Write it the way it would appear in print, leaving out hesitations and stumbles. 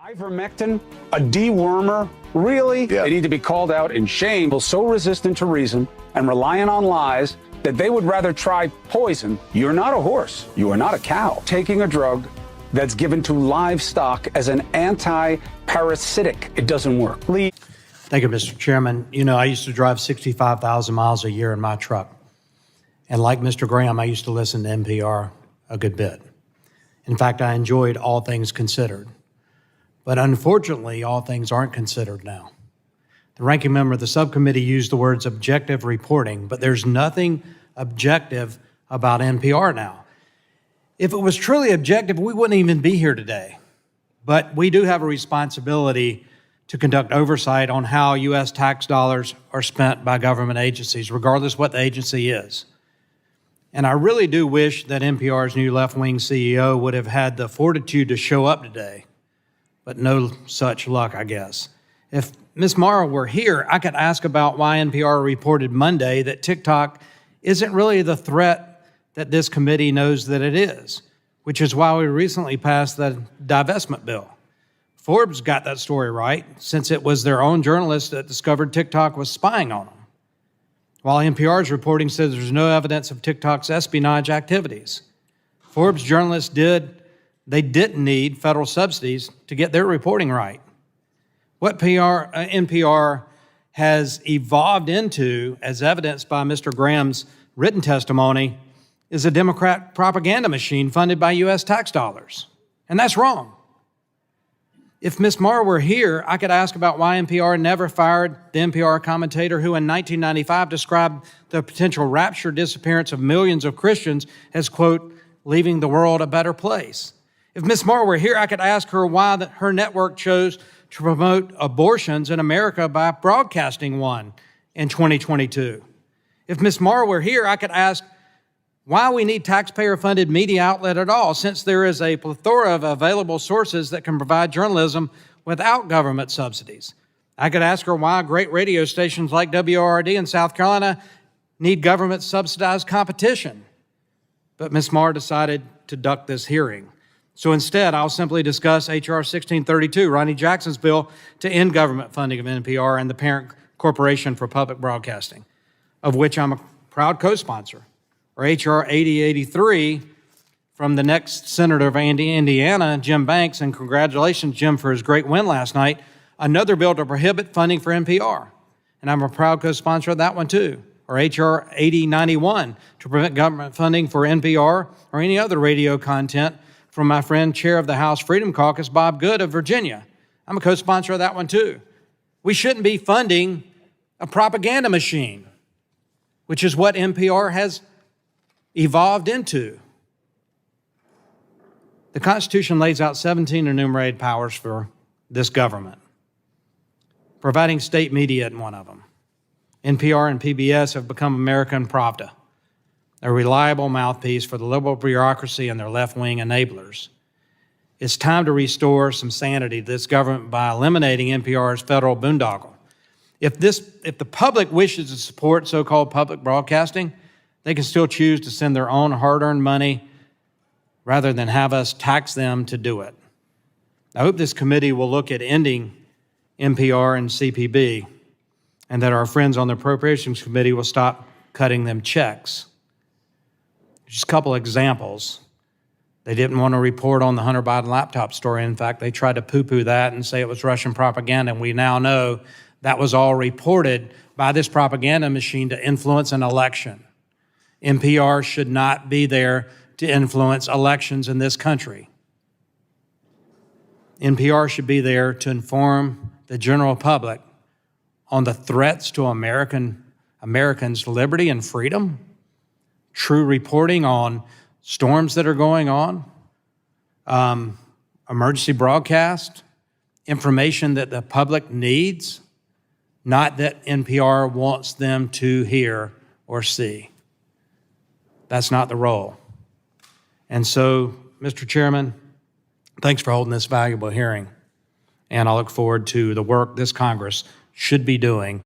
Ivermectin, a dewormer, really? Yeah. They need to be called out in shame. So resistant to reason and reliant on lies that they would rather try poison. You're not a horse. You are not a cow. Taking a drug that's given to livestock as an anti-parasitic. It doesn't work. Thank you, Mr. Chairman. You know, I used to drive 65,000 miles a year in my truck. And like Mr. Graham, I used to listen to NPR a good bit. In fact, I enjoyed All Things Considered. But unfortunately, all things aren't considered now. The ranking member of the subcommittee used the words objective reporting, but there's nothing objective about NPR now. If it was truly objective, we wouldn't even be here today. But we do have a responsibility to conduct oversight on how U.S. tax dollars are spent by government agencies, regardless what the agency is. And I really do wish that NPR's new left-wing CEO would have had the fortitude to show up today. But no such luck, I guess. If Ms. Mara were here, I could ask about why NPR reported Monday that TikTok isn't really the threat that this committee knows that it is, which is why we recently passed the divestment bill. Forbes got that story right, since it was their own journalist that discovered TikTok was spying on them, while NPR's reporting says there's no evidence of TikTok's espionage activities. Forbes journalists didn't need federal subsidies to get their reporting right. What NPR has evolved into, as evidenced by Mr. Graham's written testimony, is a Democrat propaganda machine funded by U.S. tax dollars. And that's wrong. If Ms. Mara were here, I could ask about why NPR never fired the NPR commentator who in 1995 described the potential rapture disappearance of millions of Christians as, quote, leaving the world a better place. If Ms. Mara were here, I could ask her why her network chose to promote abortions in America by broadcasting one in 2022. If Ms. Mara were here, I could ask why we need taxpayer-funded media outlet at all, since there is a plethora of available sources that can provide journalism without government subsidies. I could ask her why great radio stations like WRD in South Carolina need government-subsidized competition. But Ms. Mara decided to duck this hearing. So instead, I'll simply discuss H.R. 1632, Ronnie Jackson's bill to end government funding of NPR and the parent corporation for public broadcasting, of which I'm a proud co-sponsor, or H.R. 8083 from the next senator of Indiana, Jim Banks, and congratulations, Jim, for his great win last night, another bill to prohibit funding for NPR. And I'm a proud co-sponsor of that one too, or H.R. 8091 to prevent government funding for NPR or any other radio content from my friend, Chair of the House Freedom Caucus, Bob Good of Virginia. I'm a co-sponsor of that one too. We shouldn't be funding a propaganda machine, which is what NPR has evolved into. The Constitution lays out 17 enumerated powers for this government. Providing state media isn't one of them. NPR and PBS have become American Pravda, a reliable mouthpiece for the liberal bureaucracy and their left-wing enablers. It's time to restore some sanity to this government by eliminating NPR's federal boondoggle. If the public wishes to support so-called public broadcasting, they can still choose to send their own hard-earned money rather than have us tax them to do it. I hope this committee will look at ending NPR and CPB, and that our friends on the Appropriations Committee will stop cutting them checks. Just a couple examples. They didn't want to report on the Hunter Biden laptop story. In fact, they tried to poo-poo that and say it was Russian propaganda, and we now know that was all reported by this propaganda machine to influence an election. NPR should not be there to influence elections in this country. NPR should be there to inform the general public on the threats to Americans' liberty and freedom, true reporting on storms that are going on, emergency broadcast, information that the public needs, not that NPR wants them to hear or see. That's not the role. And so, Mr. Chairman, thanks for holding this valuable hearing. And I look forward to the work this Congress should be doing